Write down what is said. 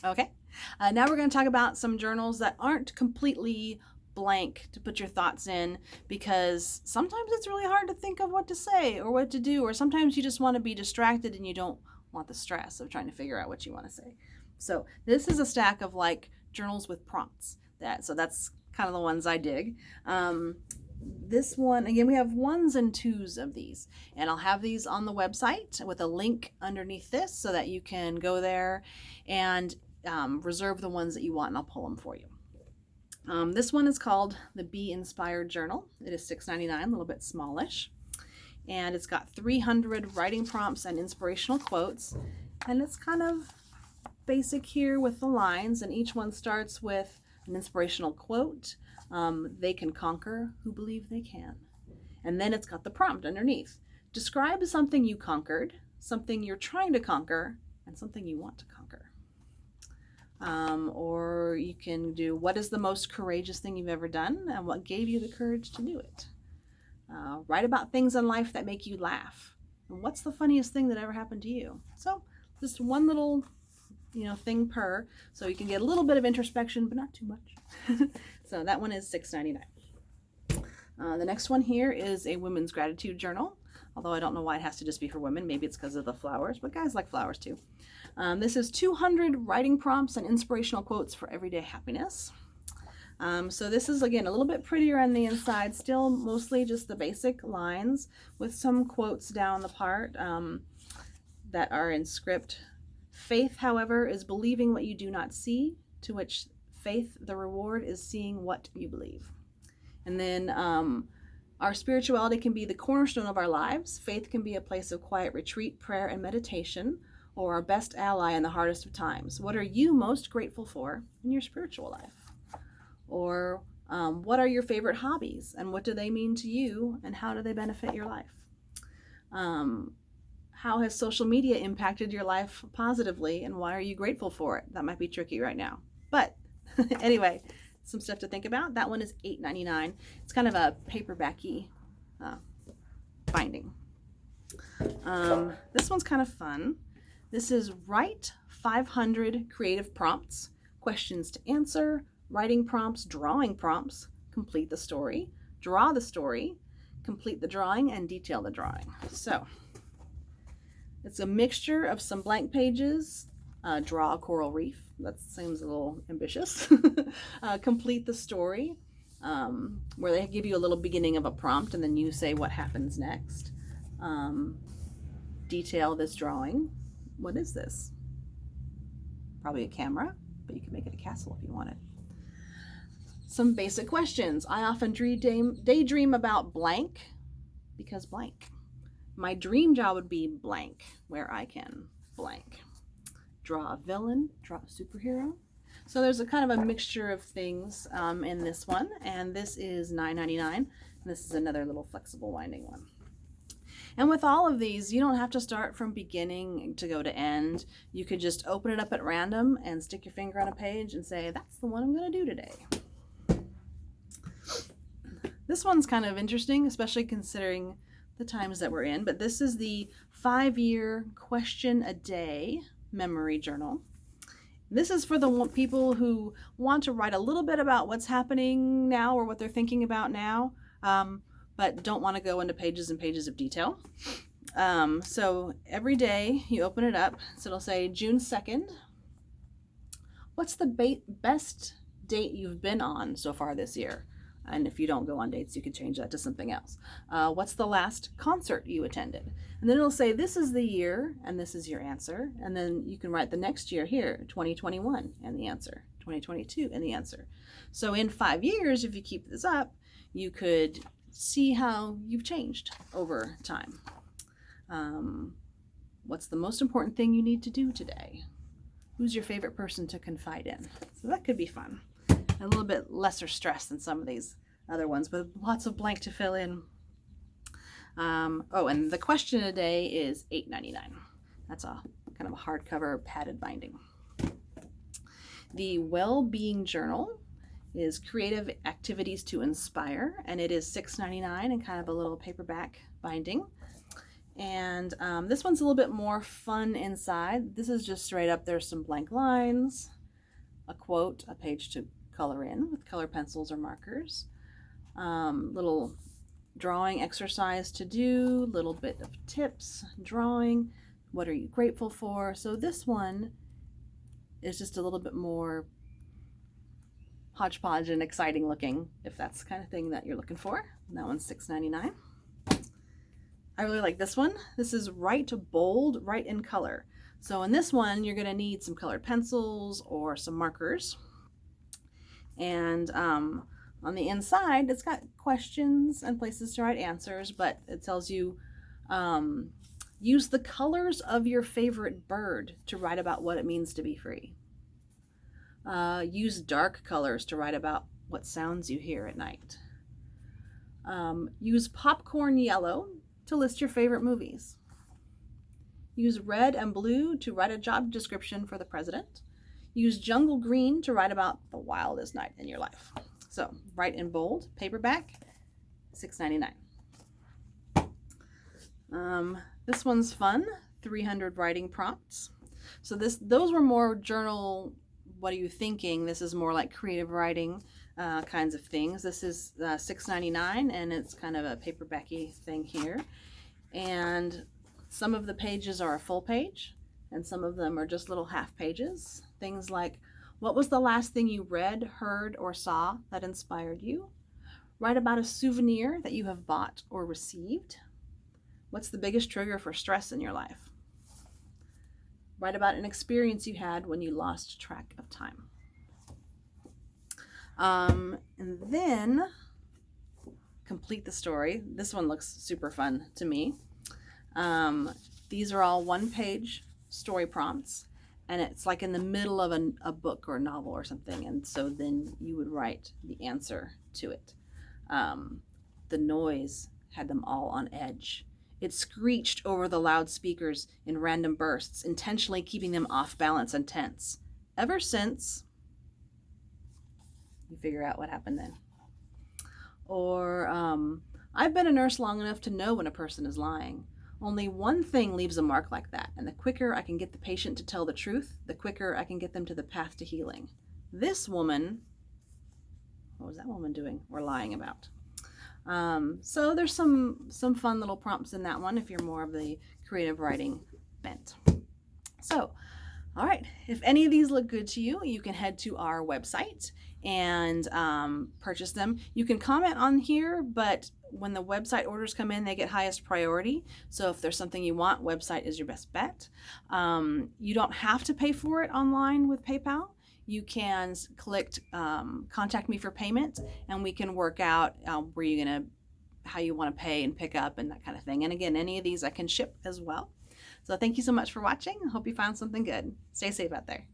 Okay. Now we're going to talk about some journals that aren't completely blank to put your thoughts in, because sometimes it's really hard to think of what to say or what to do, or sometimes you just want to be distracted and you don't want the stress of trying to figure out what you want to say. So this is a stack of like journals with prompts. That's kind of the ones I dig. This one again, we have ones and twos of these, and I'll have these on the website with a link underneath this so that you can go there and reserve the ones that you want, and I'll pull them for you. This one is called the Be Inspired Journal. It is $6.99, a little bit smallish, and it's got 300 writing prompts and inspirational quotes, and it's kind of basic here with the lines, and each one starts with an inspirational quote. They can conquer who believe they can. And then it's got the prompt underneath. Describe something you conquered, something you're trying to conquer, and something you want to conquer. Or you can do, what is the most courageous thing you've ever done and what gave you the courage to do it? Write about things in life that make you laugh. And what's the funniest thing that ever happened to you? So just one little thing per, so you can get a little bit of introspection, but not too much. So that one is $6.99. The next one here is a women's gratitude journal, although I don't know why it has to just be for women. Maybe it's because of the flowers, but guys like flowers too. This is 200 writing prompts and inspirational quotes for everyday happiness. So this is, again, a little bit prettier on the inside, still mostly just the basic lines with some quotes down the part that are in script. Faith, however, is believing what you do not see, to which faith, the reward, is seeing what you believe. And then our spirituality can be the cornerstone of our lives. Faith can be a place of quiet retreat, prayer, and meditation, or our best ally in the hardest of times. What are you most grateful for in your spiritual life? Or what are your favorite hobbies, and what do they mean to you, and how do they benefit your life? How has social media impacted your life positively, and why are you grateful for it? That might be tricky right now. But anyway, some stuff to think about. That one is $8.99. It's kind of a paperbacky binding. This one's kind of fun. This is Write 500 Creative Prompts, Questions to Answer, Writing Prompts, Drawing Prompts, Complete the Story, Draw the Story, Complete the Drawing, and Detail the Drawing. So it's a mixture of some blank pages, draw a coral reef. That seems a little ambitious. Complete the story, where they give you a little beginning of a prompt and then you say what happens next. Detail this drawing. What is this? Probably a camera, but you can make it a castle if you want it. Some basic questions. I often daydream about blank because blank. My dream job would be blank, where I can blank. Draw a villain, draw a superhero. So there's a kind of a mixture of things in this one, and this is $9.99, and this is another little flexible winding one. And with all of these, you don't have to start from beginning to go to end. You could just open it up at random and stick your finger on a page and say, that's the one I'm going to do today. This one's kind of interesting, especially considering the times that we're in, but this is the 5-year question a day memory journal. This is for the people who want to write a little bit about what's happening now or what they're thinking about now, but don't want to go into pages and pages of detail. So every day you open it up, so it'll say June 2nd. What's the best date you've been on so far this year? And if you don't go on dates, you could change that to something else. What's the last concert you attended? And then it'll say, this is the year, and this is your answer. And then you can write the next year here, 2021, and the answer, 2022, and the answer. So in 5 years, if you keep this up, you could see how you've changed over time. What's the most important thing you need to do today? Who's your favorite person to confide in? So that could be fun. A little bit lesser stress than some of these other ones, but lots of blank to fill in. And the question a day is $8.99. That's a kind of a hardcover padded binding. The Well-Being Journal is Creative Activities to Inspire, and it is $6.99 and kind of a little paperback binding. And this one's a little bit more fun inside. This is just straight up, there's some blank lines, a quote, a page to color in with color pencils or markers, little drawing exercise to do, little bit of tips, drawing, what are you grateful for. So this one is just a little bit more hodgepodge and exciting looking, if that's the kind of thing that you're looking for. And that one's $6.99. I really like this one. This is Write Bold, Write in Color. So in this one, you're going to need some colored pencils or some markers. And on the inside, it's got questions and places to write answers, but it tells you use the colors of your favorite bird to write about what it means to be free. Use dark colors to write about what sounds you hear at night. Use popcorn yellow to list your favorite movies. Use red and blue to write a job description for the president. Use jungle green to write about the wildest night in your life. So, write in bold, paperback, $6.99. This one's fun, 300 writing prompts. So those were more journal, what are you thinking? This is more like creative writing kinds of things. This is $6.99, and it's kind of a paperbacky thing here. And some of the pages are a full page, and some of them are just little half pages. Things like, what was the last thing you read, heard, or saw that inspired you? Write about a souvenir that you have bought or received. What's the biggest trigger for stress in your life? Write about an experience you had when you lost track of time. And then complete the story. This one looks super fun to me. These are all one-page story prompts, and it's like in the middle of a book or a novel or something, and so then you would write the answer to it. The noise had them all on edge. It screeched over the loudspeakers in random bursts, intentionally keeping them off balance and tense. Ever since, you figure out what happened then. Or, I've been a nurse long enough to know when a person is lying. Only one thing leaves a mark like that, and the quicker I can get the patient to tell the truth, the quicker I can get them to the path to healing. This woman, what was that woman doing or lying about? So there's some fun little prompts in that one if you're more of the creative writing bent. So, all right, if any of these look good to you, you can head to our website and purchase them. You can comment on here, but when the website orders come in, they get highest priority. So if there's something you want, website is your best bet. You don't have to pay for it online with PayPal. You can click contact me for payment, and we can work out how you want to pay and pick up and that kind of thing. And again, any of these I can ship as well. So thank you so much for watching. I hope you found something good. Stay safe out there.